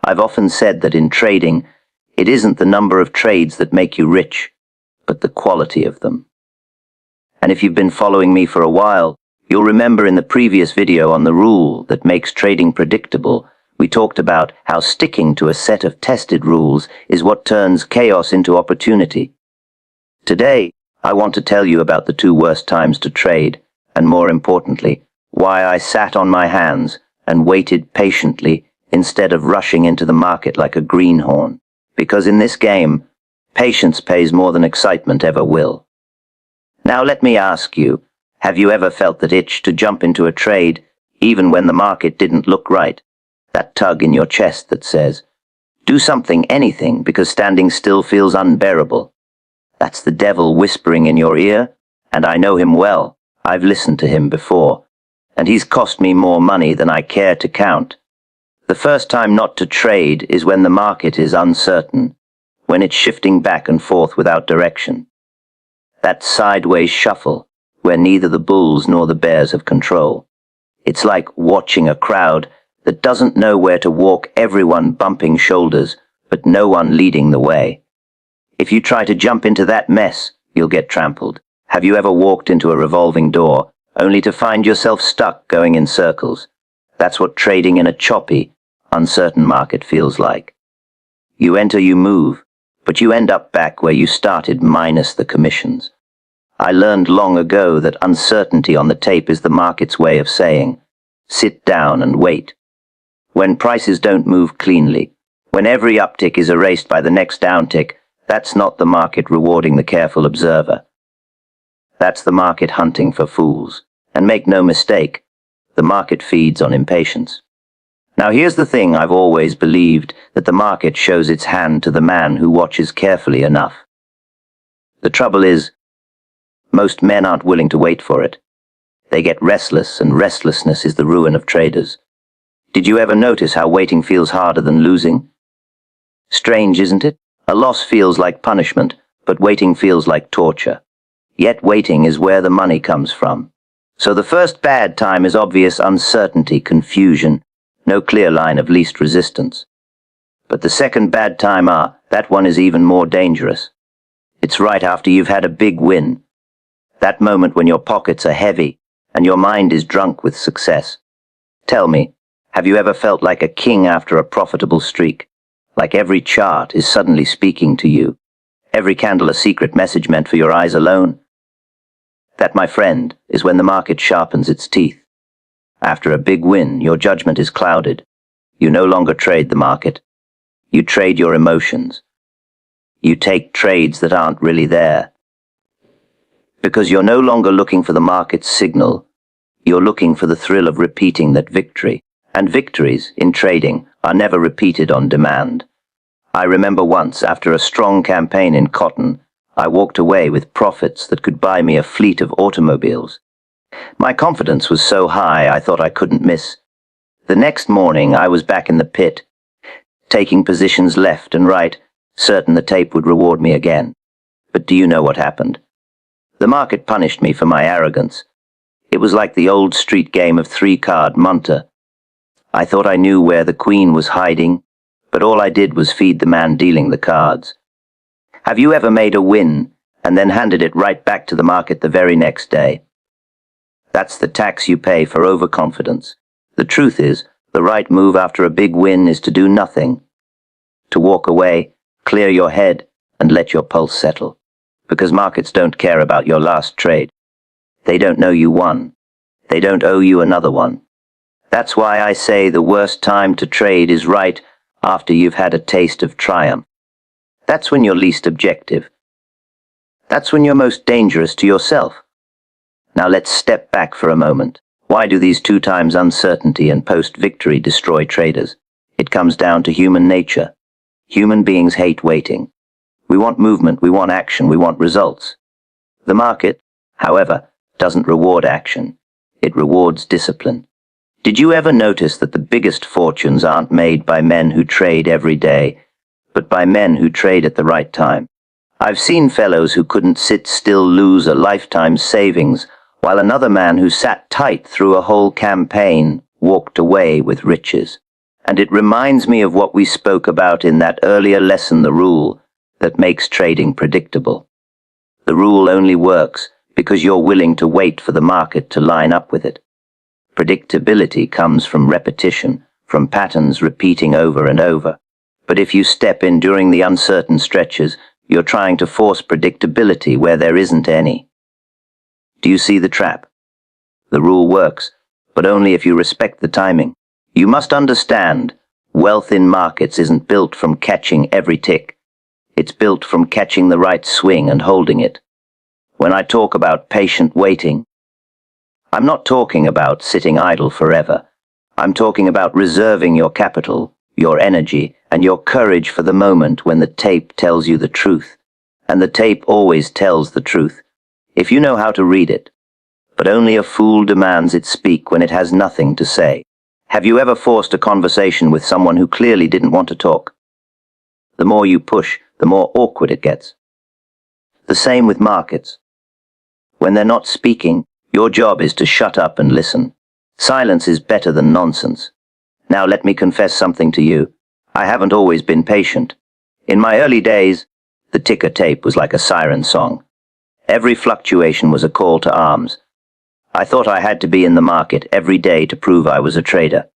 I've often said that in trading, it isn't the number of trades that make you rich, but the quality of them. And if you've been following me for a while, you'll remember in the previous video on the rule that makes trading predictable, we talked about how sticking to a set of tested rules is what turns chaos into opportunity. Today, I want to tell you about the two worst times to trade, and more importantly, why I sat on my hands and waited patiently instead of rushing into the market like a greenhorn. Because in this game, patience pays more than excitement ever will. Now let me ask you, have you ever felt that itch to jump into a trade even when the market didn't look right? That tug in your chest that says, do something, anything, because standing still feels unbearable. That's the devil whispering in your ear, and I know him well. I've listened to him before, and he's cost me more money than I care to count. The first time not to trade is when the market is uncertain, when it's shifting back and forth without direction. That sideways shuffle, where neither the bulls nor the bears have control. It's like watching a crowd that doesn't know where to walk, everyone bumping shoulders, but no one leading the way. If you try to jump into that mess, you'll get trampled. Have you ever walked into a revolving door, only to find yourself stuck going in circles? That's what trading in a choppy, uncertain market feels like. You enter, you move, but you end up back where you started minus the commissions. I learned long ago that uncertainty on the tape is the market's way of saying, sit down and wait. When prices don't move cleanly, when every uptick is erased by the next downtick, that's not the market rewarding the careful observer. That's the market hunting for fools. And make no mistake, the market feeds on impatience. Now here's the thing, I've always believed that the market shows its hand to the man who watches carefully enough. The trouble is, most men aren't willing to wait for it. They get restless, and restlessness is the ruin of traders. Did you ever notice how waiting feels harder than losing? Strange, isn't it? A loss feels like punishment, but waiting feels like torture. Yet waiting is where the money comes from. So the first bad time is obvious uncertainty, confusion, no clear line of least resistance. But the second bad time, that one is even more dangerous. It's right after you've had a big win. That moment when your pockets are heavy and your mind is drunk with success. Tell me, have you ever felt like a king after a profitable streak? Like every chart is suddenly speaking to you? Every candle a secret message meant for your eyes alone? That, my friend, is when the market sharpens its teeth. After a big win, your judgment is clouded. You no longer trade the market. You trade your emotions. You take trades that aren't really there. Because you're no longer looking for the market's signal. You're looking for the thrill of repeating that victory. And victories, in trading, are never repeated on demand. I remember once, after a strong campaign in cotton, I walked away with profits that could buy me a fleet of automobiles. My confidence was so high I thought I couldn't miss. The next morning I was back in the pit, taking positions left and right, certain the tape would reward me again. But do you know what happened? The market punished me for my arrogance. It was like the old street game of three-card Munter. I thought I knew where the queen was hiding, but all I did was feed the man dealing the cards. Have you ever made a win and then handed it right back to the market the very next day? That's the tax you pay for overconfidence. The truth is, the right move after a big win is to do nothing. To walk away, clear your head, and let your pulse settle. Because markets don't care about your last trade. They don't know you won. They don't owe you another one. That's why I say the worst time to trade is right after you've had a taste of triumph. That's when you're least objective. That's when you're most dangerous to yourself. Now let's step back for a moment. Why do these two times uncertainty and post-victory destroy traders? It comes down to human nature. Human beings hate waiting. We want movement, we want action, we want results. The market, however, doesn't reward action. It rewards discipline. Did you ever notice that the biggest fortunes aren't made by men who trade every day, but by men who trade at the right time? I've seen fellows who couldn't sit still lose a lifetime's savings, while another man who sat tight through a whole campaign walked away with riches. And it reminds me of what we spoke about in that earlier lesson, the rule that makes trading predictable. The rule only works because you're willing to wait for the market to line up with it. Predictability comes from repetition, from patterns repeating over and over. But if you step in during the uncertain stretches, you're trying to force predictability where there isn't any. Do you see the trap? The rule works, but only if you respect the timing. You must understand, wealth in markets isn't built from catching every tick. It's built from catching the right swing and holding it. When I talk about patient waiting, I'm not talking about sitting idle forever. I'm talking about reserving your capital, your energy, and your courage for the moment when the tape tells you the truth. And the tape always tells the truth, if you know how to read it. But only a fool demands it speak when it has nothing to say. Have you ever forced a conversation with someone who clearly didn't want to talk? The more you push, the more awkward it gets. The same with markets. When they're not speaking, your job is to shut up and listen. Silence is better than nonsense. Now let me confess something to you. I haven't always been patient. In my early days, the ticker tape was like a siren song. Every fluctuation was a call to arms. I thought I had to be in the market every day to prove I was a trader.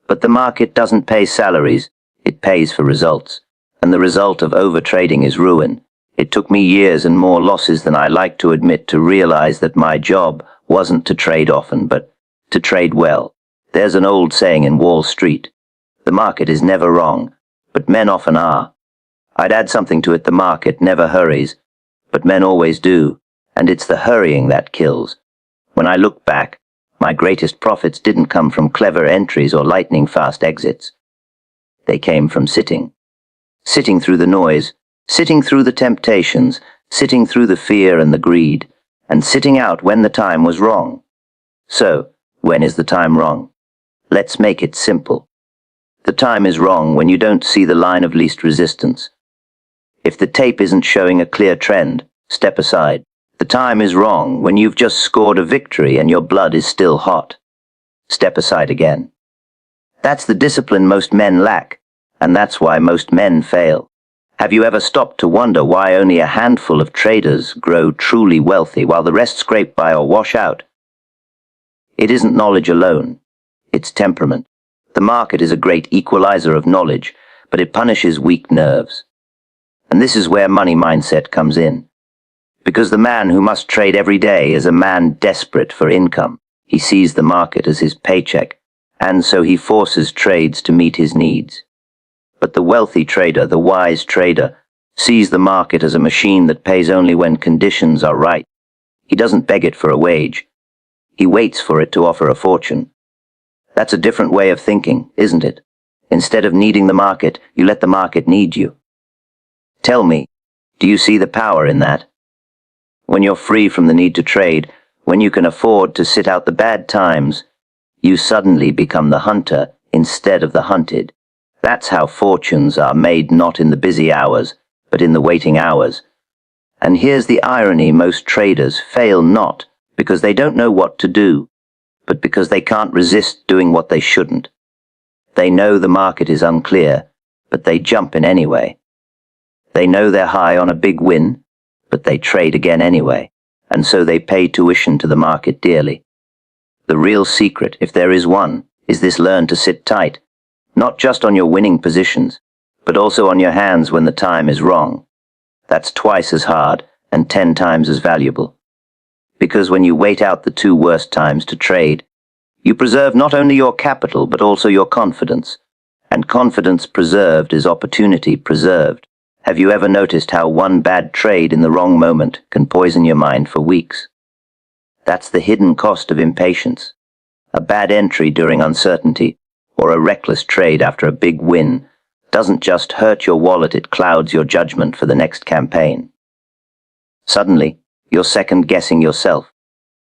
But the market doesn't pay salaries, it pays for results. And the result of overtrading is ruin. It took me years and more losses than I like to admit to realize that my job wasn't to trade often, but to trade well. There's an old saying in Wall Street. The market is never wrong, but men often are. I'd add something to it: the market never hurries, but men always do, and it's the hurrying that kills. When I look back, my greatest profits didn't come from clever entries or lightning-fast exits. They came from sitting. Sitting through the noise, sitting through the temptations, sitting through the fear and the greed, and sitting out when the time was wrong. So, when is the time wrong? Let's make it simple. The time is wrong when you don't see the line of least resistance. If the tape isn't showing a clear trend, step aside. The time is wrong when you've just scored a victory and your blood is still hot. Step aside again. That's the discipline most men lack, and that's why most men fail. Have you ever stopped to wonder why only a handful of traders grow truly wealthy while the rest scrape by or wash out? It isn't knowledge alone. It's temperament. The market is a great equalizer of knowledge, but it punishes weak nerves. And this is where money mindset comes in. Because the man who must trade every day is a man desperate for income. He sees the market as his paycheck, and so he forces trades to meet his needs. But the wealthy trader, the wise trader, sees the market as a machine that pays only when conditions are right. He doesn't beg it for a wage. He waits for it to offer a fortune. That's a different way of thinking, isn't it? Instead of needing the market, you let the market need you. Tell me, do you see the power in that? When you're free from the need to trade, when you can afford to sit out the bad times, you suddenly become the hunter instead of the hunted. That's how fortunes are made, not in the busy hours, but in the waiting hours. And here's the irony: most traders fail not because they don't know what to do, but because they can't resist doing what they shouldn't. They know the market is unclear, but they jump in anyway. They know they're high on a big win, but they trade again anyway, and so they pay tuition to the market dearly. The real secret, if there is one, is this: learn to sit tight, not just on your winning positions, but also on your hands when the time is wrong. That's twice as hard and 10 times as valuable. Because when you wait out the 2 worst times to trade, you preserve not only your capital but also your confidence. And confidence preserved is opportunity preserved. Have you ever noticed how one bad trade in the wrong moment can poison your mind for weeks? That's the hidden cost of impatience. A bad entry during uncertainty, or a reckless trade after a big win, doesn't just hurt your wallet, it clouds your judgment for the next campaign. Suddenly, you're second-guessing yourself.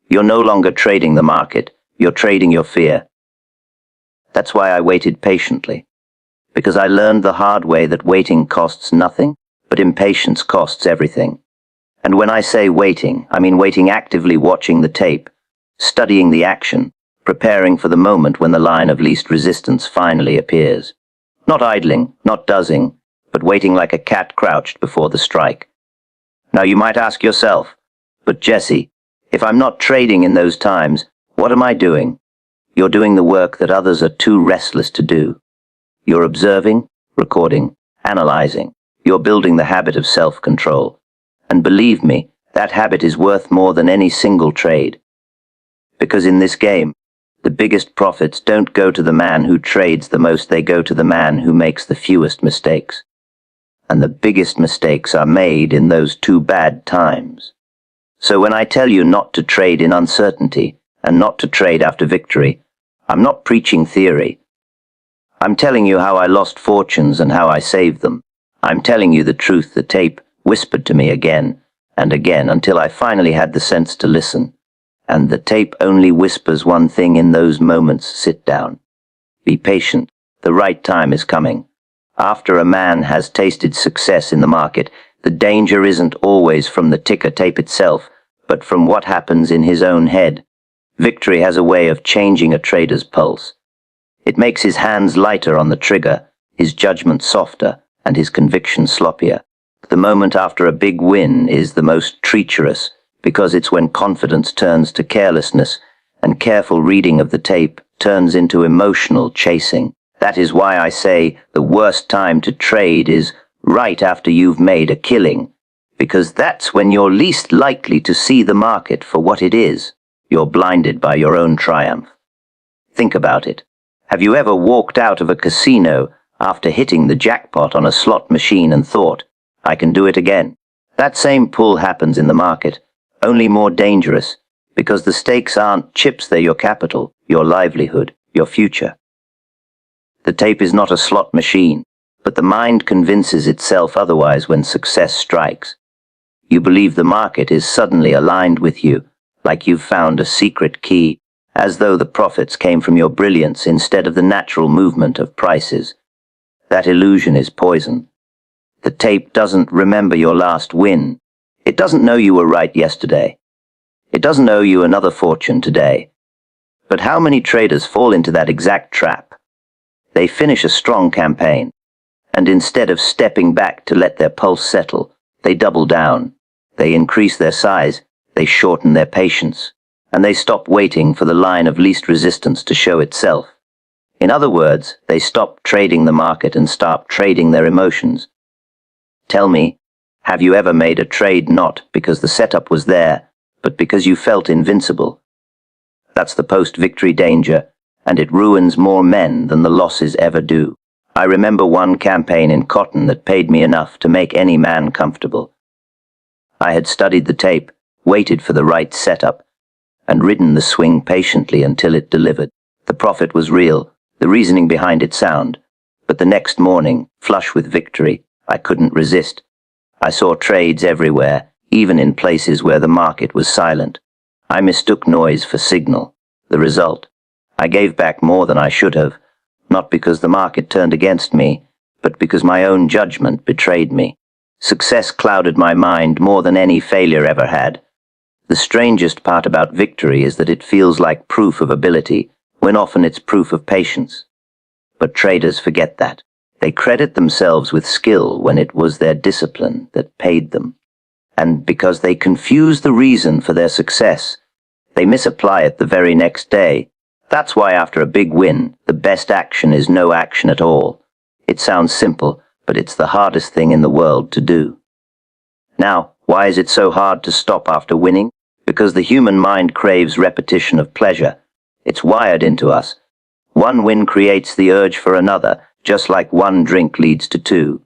You're no longer trading the market, you're trading your fear. That's why I waited patiently. Because I learned the hard way that waiting costs nothing, but impatience costs everything. And when I say waiting, I mean waiting actively, watching the tape, studying the action, preparing for the moment when the line of least resistance finally appears. Not idling, not dozing, but waiting like a cat crouched before the strike. Now you might ask yourself, but Jesse, if I'm not trading in those times, what am I doing? You're doing the work that others are too restless to do. You're observing, recording, analyzing. You're building the habit of self-control. And believe me, that habit is worth more than any single trade. Because in this game, the biggest profits don't go to the man who trades the most, they go to the man who makes the fewest mistakes. And the biggest mistakes are made in those two bad times. So when I tell you not to trade in uncertainty and not to trade after victory, I'm not preaching theory. I'm telling you how I lost fortunes and how I saved them. I'm telling you the truth the tape whispered to me again and again until I finally had the sense to listen. And the tape only whispers one thing in those moments: sit down. Be patient. The right time is coming. After a man has tasted success in the market, the danger isn't always from the ticker tape itself, but from what happens in his own head. Victory has a way of changing a trader's pulse. It makes his hands lighter on the trigger, his judgment softer, and his conviction sloppier. The moment after a big win is the most treacherous, because it's when confidence turns to carelessness, and careful reading of the tape turns into emotional chasing. That is why I say the worst time to trade is right after you've made a killing, because that's when you're least likely to see the market for what it is. You're blinded by your own triumph. Think about it. Have you ever walked out of a casino after hitting the jackpot on a slot machine and thought, I can do it again? That same pull happens in the market, only more dangerous, because the stakes aren't chips, they're your capital, your livelihood, your future. The tape is not a slot machine, but the mind convinces itself otherwise when success strikes. You believe the market is suddenly aligned with you, like you've found a secret key, as though the profits came from your brilliance instead of the natural movement of prices. That illusion is poison. The tape doesn't remember your last win. It doesn't know you were right yesterday. It doesn't owe you another fortune today. But how many traders fall into that exact trap? They finish a strong campaign, and instead of stepping back to let their pulse settle, they double down. They increase their size, they shorten their patience, and they stop waiting for the line of least resistance to show itself. In other words, they stop trading the market and start trading their emotions. Tell me, have you ever made a trade not because the setup was there, but because you felt invincible? That's the post-victory danger, and it ruins more men than the losses ever do. I remember one campaign in cotton that paid me enough to make any man comfortable. I had studied the tape, waited for the right setup, and ridden the swing patiently until it delivered. The profit was real, the reasoning behind it sound, but the next morning, flush with victory, I couldn't resist. I saw trades everywhere, even in places where the market was silent. I mistook noise for signal. The result: I gave back more than I should have, not because the market turned against me, but because my own judgment betrayed me. Success clouded my mind more than any failure ever had. The strangest part about victory is that it feels like proof of ability, when often it's proof of patience. But traders forget that. They credit themselves with skill when it was their discipline that paid them. And because they confuse the reason for their success, they misapply it the very next day. That's why after a big win, the best action is no action at all. It sounds simple, but it's the hardest thing in the world to do. Now, why is it so hard to stop after winning? Because the human mind craves repetition of pleasure. It's wired into us. One win creates the urge for another, just like one drink leads to two.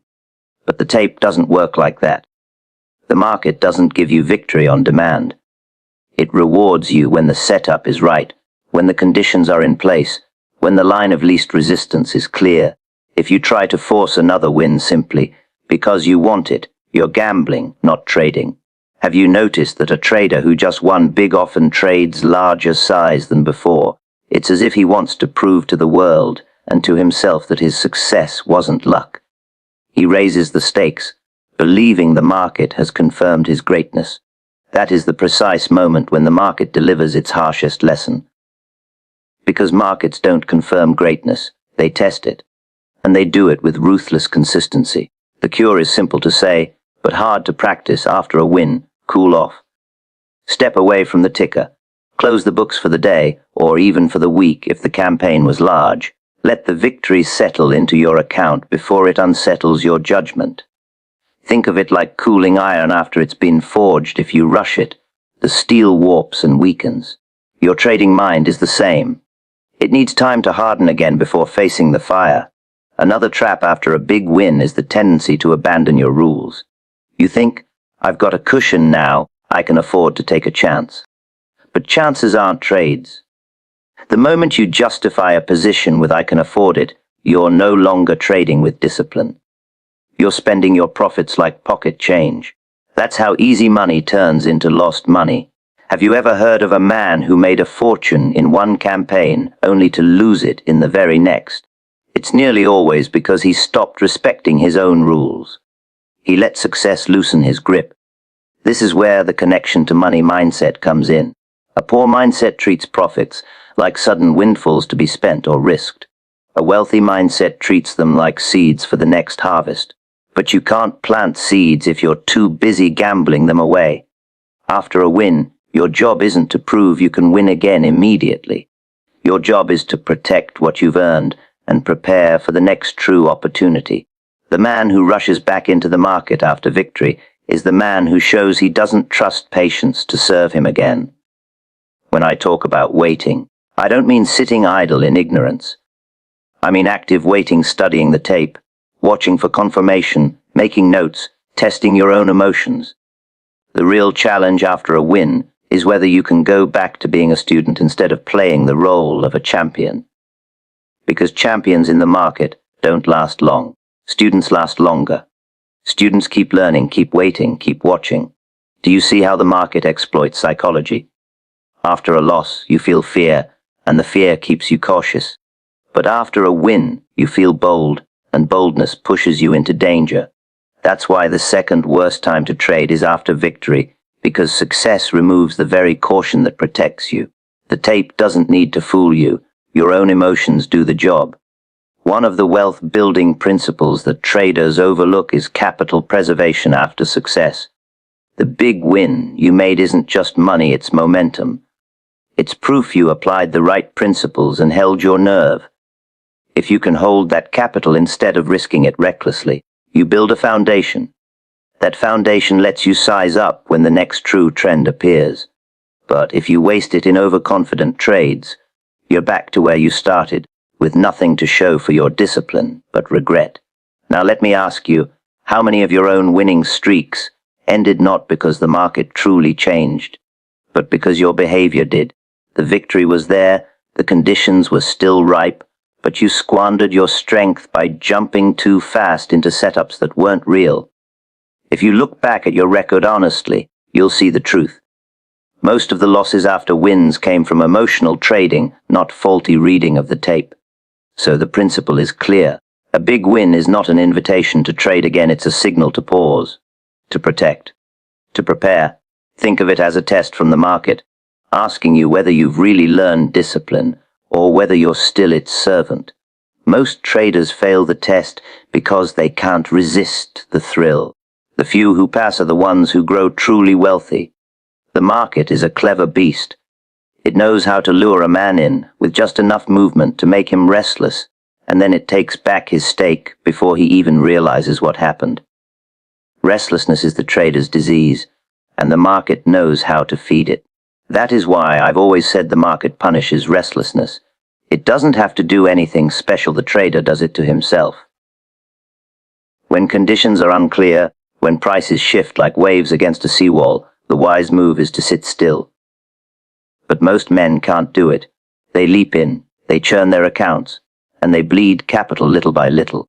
But the tape doesn't work like that. The market doesn't give you victory on demand. It rewards you when the setup is right, when the conditions are in place, when the line of least resistance is clear. If you try to force another win simply because you want it, you're gambling, not trading. Have you noticed that a trader who just won big often trades larger size than before? It's as if he wants to prove to the world and to himself that his success wasn't luck. He raises the stakes, believing the market has confirmed his greatness. That is the precise moment when the market delivers its harshest lesson. Because markets don't confirm greatness, they test it. And they do it with ruthless consistency. The cure is simple to say, but hard to practice. After a win, cool off. Step away from the ticker. Close the books for the day, or even for the week if the campaign was large. Let the victory settle into your account before it unsettles your judgment. Think of it like cooling iron after it's been forged. If you rush it, the steel warps and weakens. Your trading mind is the same. It needs time to harden again before facing the fire. Another trap after a big win is the tendency to abandon your rules. You think, I've got a cushion now, I can afford to take a chance. But chances aren't trades. The moment you justify a position with "I can afford it," you're no longer trading with discipline. You're spending your profits like pocket change. That's how easy money turns into lost money. Have you ever heard of a man who made a fortune in one campaign only to lose it in the very next? It's nearly always because he stopped respecting his own rules. He let success loosen his grip. This is where the connection to money mindset comes in. A poor mindset treats profits like sudden windfalls to be spent or risked. A wealthy mindset treats them like seeds for the next harvest. But you can't plant seeds if you're too busy gambling them away. After a win, your job isn't to prove you can win again immediately. Your job is to protect what you've earned and prepare for the next true opportunity. The man who rushes back into the market after victory is the man who shows he doesn't trust patience to serve him again. When I talk about waiting, I don't mean sitting idle in ignorance. I mean active waiting, studying the tape, watching for confirmation, making notes, testing your own emotions. The real challenge after a win is whether you can go back to being a student instead of playing the role of a champion. Because champions in the market don't last long. Students last longer. Students keep learning, keep waiting, keep watching. Do you see how the market exploits psychology? After a loss, you feel fear, and the fear keeps you cautious. But after a win, you feel bold, and boldness pushes you into danger. That's why the second worst time to trade is after victory, because success removes the very caution that protects you. The tape doesn't need to fool you. Your own emotions do the job. One of the wealth-building principles that traders overlook is capital preservation after success. The big win you made isn't just money, it's momentum. It's proof you applied the right principles and held your nerve. If you can hold that capital instead of risking it recklessly, you build a foundation. That foundation lets you size up when the next true trend appears. But if you waste it in overconfident trades, you're back to where you started, with nothing to show for your discipline but regret. Now let me ask you, how many of your own winning streaks ended not because the market truly changed, but because your behavior did? The victory was there, the conditions were still ripe, but you squandered your strength by jumping too fast into setups that weren't real. If you look back at your record honestly, you'll see the truth. Most of the losses after wins came from emotional trading, not faulty reading of the tape. So the principle is clear. A big win is not an invitation to trade again, it's a signal to pause, to protect, to prepare. Think of it as a test from the market, asking you whether you've really learned discipline or whether you're still its servant. Most traders fail the test because they can't resist the thrill. The few who pass are the ones who grow truly wealthy. The market is a clever beast. It knows how to lure a man in with just enough movement to make him restless, and then it takes back his stake before he even realizes what happened. Restlessness is the trader's disease, and the market knows how to feed it. That is why I've always said the market punishes restlessness. It doesn't have to do anything special, the trader does it to himself. When conditions are unclear, when prices shift like waves against a seawall, the wise move is to sit still. But most men can't do it. They leap in, they churn their accounts, and they bleed capital little by little.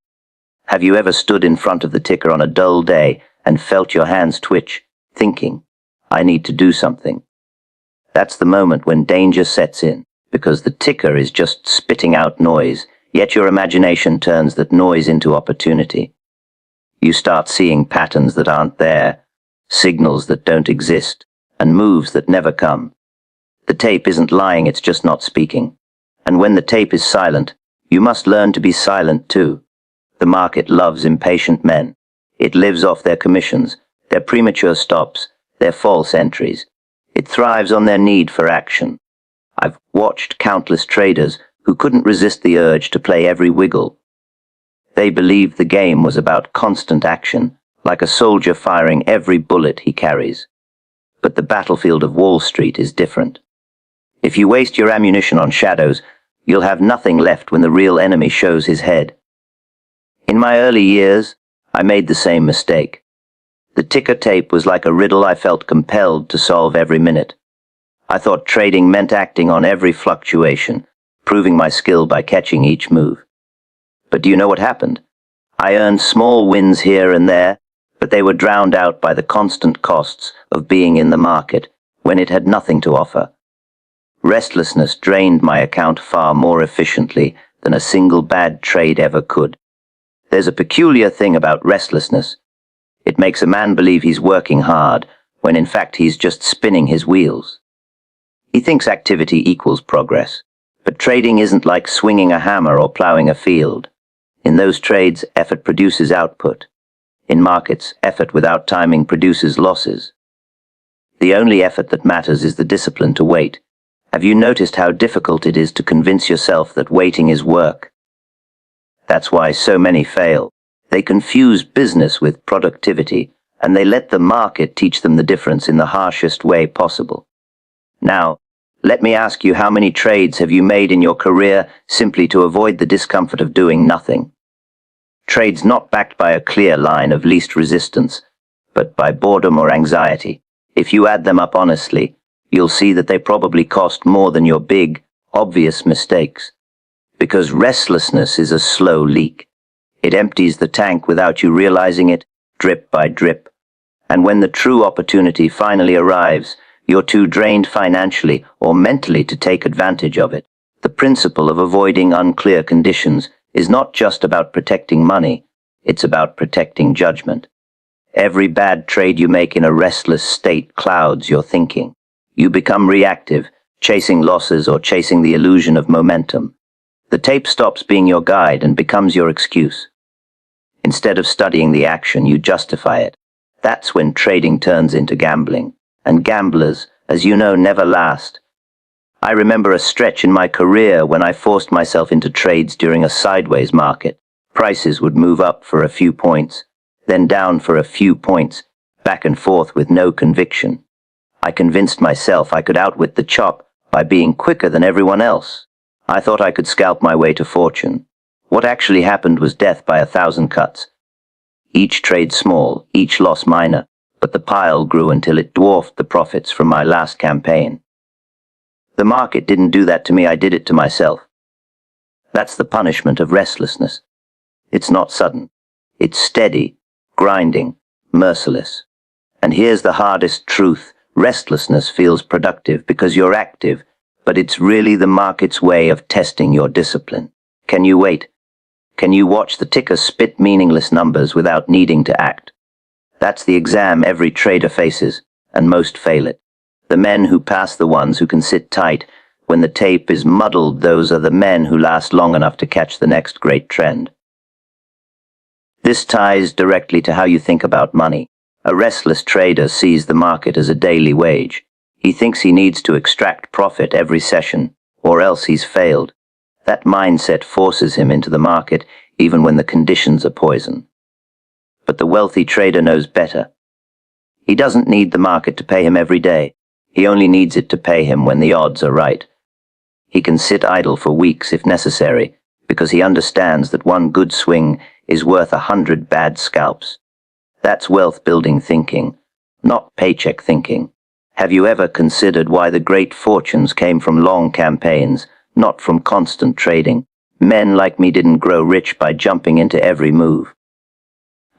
Have you ever stood in front of the ticker on a dull day and felt your hands twitch, thinking, I need to do something? That's the moment when danger sets in, because the ticker is just spitting out noise, yet your imagination turns that noise into opportunity. You start seeing patterns that aren't there, signals that don't exist, and moves that never come. The tape isn't lying, it's just not speaking. And when the tape is silent, you must learn to be silent too. The market loves impatient men. It lives off their commissions, their premature stops, their false entries. It thrives on their need for action. I've watched countless traders who couldn't resist the urge to play every wiggle. They believed the game was about constant action, like a soldier firing every bullet he carries. But the battlefield of Wall Street is different. If you waste your ammunition on shadows, you'll have nothing left when the real enemy shows his head. In my early years, I made the same mistake. The ticker tape was like a riddle I felt compelled to solve every minute. I thought trading meant acting on every fluctuation, proving my skill by catching each move. But do you know what happened? I earned small wins here and there, but they were drowned out by the constant costs of being in the market when it had nothing to offer. Restlessness drained my account far more efficiently than a single bad trade ever could. There's a peculiar thing about restlessness. It makes a man believe he's working hard, when in fact he's just spinning his wheels. He thinks activity equals progress, but trading isn't like swinging a hammer or plowing a field. In those trades, effort produces output. In markets, effort without timing produces losses. The only effort that matters is the discipline to wait. Have you noticed how difficult it is to convince yourself that waiting is work? That's why so many fail. They confuse business with productivity, and they let the market teach them the difference in the harshest way possible. Now, let me ask you, how many trades have you made in your career simply to avoid the discomfort of doing nothing? Trades not backed by a clear line of least resistance, but by boredom or anxiety. If you add them up honestly, you'll see that they probably cost more than your big, obvious mistakes. Because restlessness is a slow leak. It empties the tank without you realizing it, drip by drip. And when the true opportunity finally arrives, you're too drained financially or mentally to take advantage of it. The principle of avoiding unclear conditions is not just about protecting money, it's about protecting judgment. Every bad trade you make in a restless state clouds your thinking. You become reactive, chasing losses or chasing the illusion of momentum. The tape stops being your guide and becomes your excuse. Instead of studying the action, you justify it. That's when trading turns into gambling. And gamblers, as you know, never last. I remember a stretch in my career when I forced myself into trades during a sideways market. Prices would move up for a few points, then down for a few points, back and forth with no conviction. I convinced myself I could outwit the chop by being quicker than everyone else. I thought I could scalp my way to fortune. What actually happened was death by 1,000 cuts. Each trade small, each loss minor, but the pile grew until it dwarfed the profits from my last campaign. The market didn't do that to me, I did it to myself. That's the punishment of restlessness. It's not sudden. It's steady, grinding, merciless. And here's the hardest truth. Restlessness feels productive because you're active, but it's really the market's way of testing your discipline. Can you wait? Can you watch the ticker spit meaningless numbers without needing to act? That's the exam every trader faces, and most fail it. The men who pass the ones who can sit tight when the tape is muddled, those are the men who last long enough to catch the next great trend. This ties directly to how you think about money. A restless trader sees the market as a daily wage. He thinks he needs to extract profit every session, or else he's failed. That mindset forces him into the market even when the conditions are poison. But the wealthy trader knows better. He doesn't need the market to pay him every day. He only needs it to pay him when the odds are right. He can sit idle for weeks if necessary, because he understands that one good swing is worth 100 bad scalps. That's wealth-building thinking, not paycheck thinking. Have you ever considered why the great fortunes came from long campaigns, not from constant trading? Men like me didn't grow rich by jumping into every move.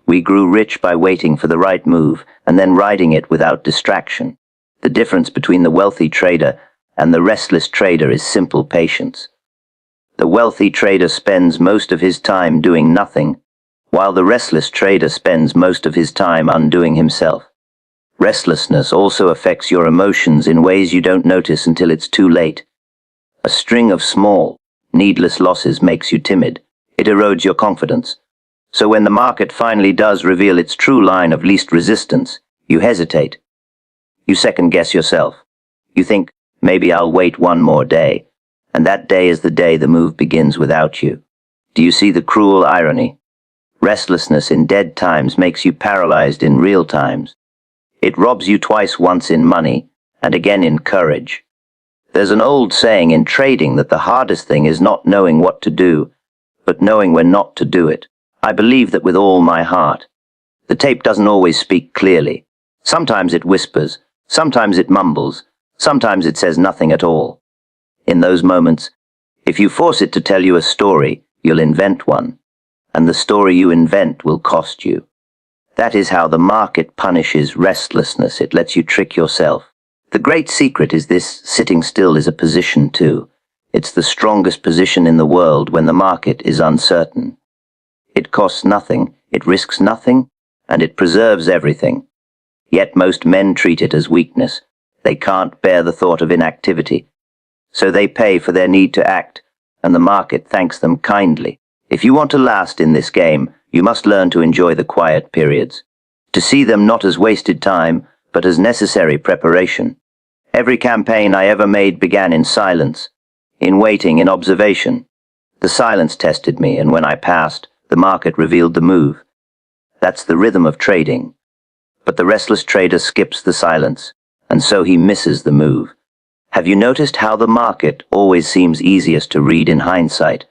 We grew rich by waiting for the right move and then riding it without distraction. The difference between the wealthy trader and the restless trader is simple patience. The wealthy trader spends most of his time doing nothing, while the restless trader spends most of his time undoing himself. Restlessness also affects your emotions in ways you don't notice until it's too late. A string of small, needless losses makes you timid. It erodes your confidence. So when the market finally does reveal its true line of least resistance, you hesitate. You second-guess yourself. You think, maybe I'll wait one more day, and that day is the day the move begins without you. Do you see the cruel irony? Restlessness in dead times makes you paralyzed in real times. It robs you twice, once in money, and again in courage. There's an old saying in trading that the hardest thing is not knowing what to do, but knowing when not to do it. I believe that with all my heart. The tape doesn't always speak clearly. Sometimes it whispers, sometimes it mumbles, sometimes it says nothing at all. In those moments, if you force it to tell you a story, you'll invent one, and the story you invent will cost you. That is how the market punishes restlessness. It lets you trick yourself. The great secret is this: sitting still is a position too. It's the strongest position in the world when the market is uncertain. It costs nothing, it risks nothing, and it preserves everything. Yet most men treat it as weakness. They can't bear the thought of inactivity. So they pay for their need to act, and the market thanks them kindly. If you want to last in this game, you must learn to enjoy the quiet periods, to see them not as wasted time, but as necessary preparation. Every campaign I ever made began in silence, in waiting, in observation. The silence tested me, and when I passed, the market revealed the move. That's the rhythm of trading. But the restless trader skips the silence, and so he misses the move. Have you noticed how the market always seems easiest to read in hindsight?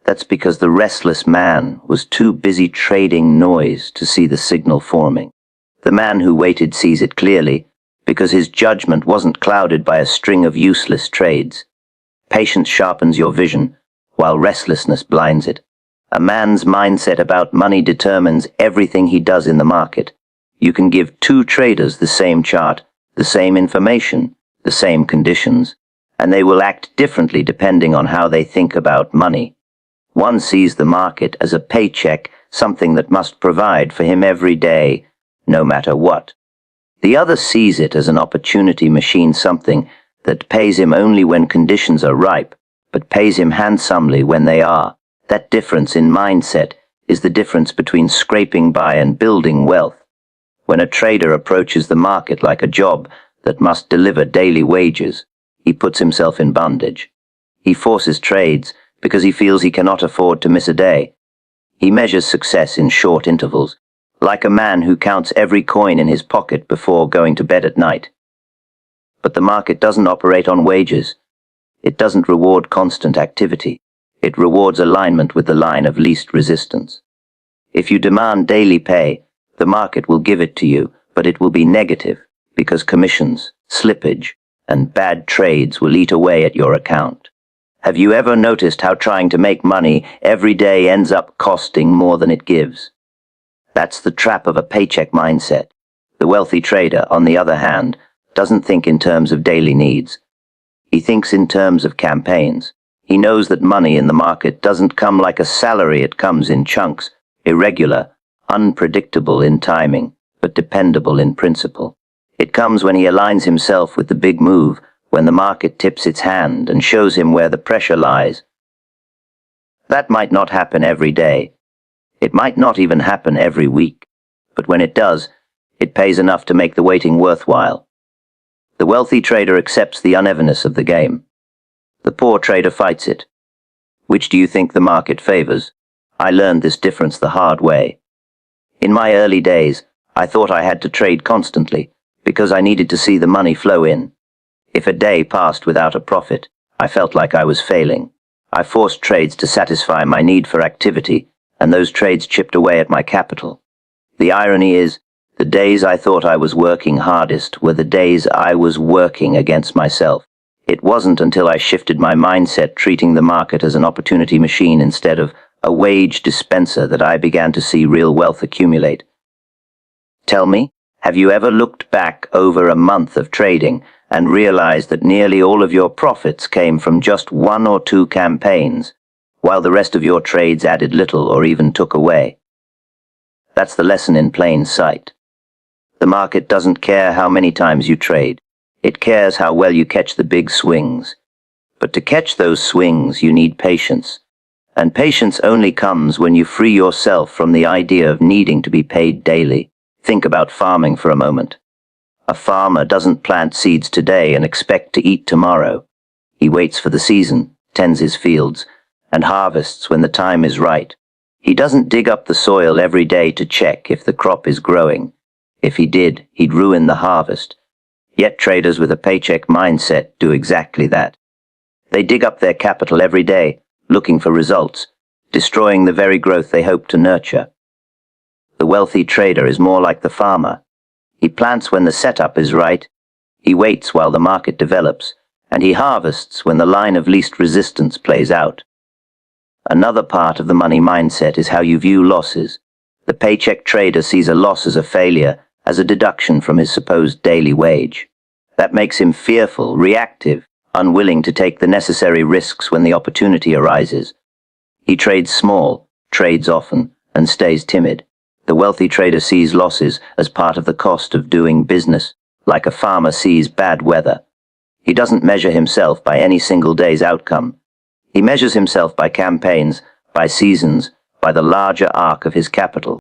That's because the restless man was too busy trading noise to see the signal forming. The man who waited sees it clearly, because his judgment wasn't clouded by a string of useless trades. Patience sharpens your vision, while restlessness blinds it. A man's mindset about money determines everything he does in the market. You can give two traders the same chart, the same information, the same conditions, and they will act differently depending on how they think about money. One sees the market as a paycheck, something that must provide for him every day, no matter what. The other sees it as an opportunity machine, something that pays him only when conditions are ripe, but pays him handsomely when they are. That difference in mindset is the difference between scraping by and building wealth. When a trader approaches the market like a job that must deliver daily wages, he puts himself in bondage. He forces trades because he feels he cannot afford to miss a day. He measures success in short intervals, like a man who counts every coin in his pocket before going to bed at night. But the market doesn't operate on wages. It doesn't reward constant activity. It rewards alignment with the line of least resistance. If you demand daily pay, the market will give it to you, but it will be negative, because commissions, slippage, and bad trades will eat away at your account. Have you ever noticed how trying to make money every day ends up costing more than it gives? That's the trap of a paycheck mindset. The wealthy trader, on the other hand, doesn't think in terms of daily needs. He thinks in terms of campaigns. He knows that money in the market doesn't come like a salary, it comes in chunks, irregular, unpredictable in timing, but dependable in principle. It comes when he aligns himself with the big move, when the market tips its hand and shows him where the pressure lies. That might not happen every day. It might not even happen every week. But when it does, it pays enough to make the waiting worthwhile. The wealthy trader accepts the unevenness of the game. The poor trader fights it. Which do you think the market favors? I learned this difference the hard way. In my early days, I thought I had to trade constantly, because I needed to see the money flow in. If a day passed without a profit, I felt like I was failing. I forced trades to satisfy my need for activity, and those trades chipped away at my capital. The irony is, the days I thought I was working hardest were the days I was working against myself. It wasn't until I shifted my mindset, treating the market as an opportunity machine instead of a wage dispenser, that I began to see real wealth accumulate. Tell me, have you ever looked back over a month of trading and realized that nearly all of your profits came from just one or two campaigns, while the rest of your trades added little or even took away? That's the lesson in plain sight. The market doesn't care how many times you trade. It cares how well you catch the big swings. But to catch those swings, you need patience. And patience only comes when you free yourself from the idea of needing to be paid daily. Think about farming for a moment. A farmer doesn't plant seeds today and expect to eat tomorrow. He waits for the season, tends his fields, and harvests when the time is right. He doesn't dig up the soil every day to check if the crop is growing. If he did, he'd ruin the harvest. Yet traders with a paycheck mindset do exactly that. They dig up their capital every day, looking for results, destroying the very growth they hope to nurture. The wealthy trader is more like the farmer. He plants when the setup is right, he waits while the market develops, and he harvests when the line of least resistance plays out. Another part of the money mindset is how you view losses. The paycheck trader sees a loss as a failure, as a deduction from his supposed daily wage. That makes him fearful, reactive, unwilling to take the necessary risks when the opportunity arises. He trades small, trades often, and stays timid. The wealthy trader sees losses as part of the cost of doing business, like a farmer sees bad weather. He doesn't measure himself by any single day's outcome. He measures himself by campaigns, by seasons, by the larger arc of his capital.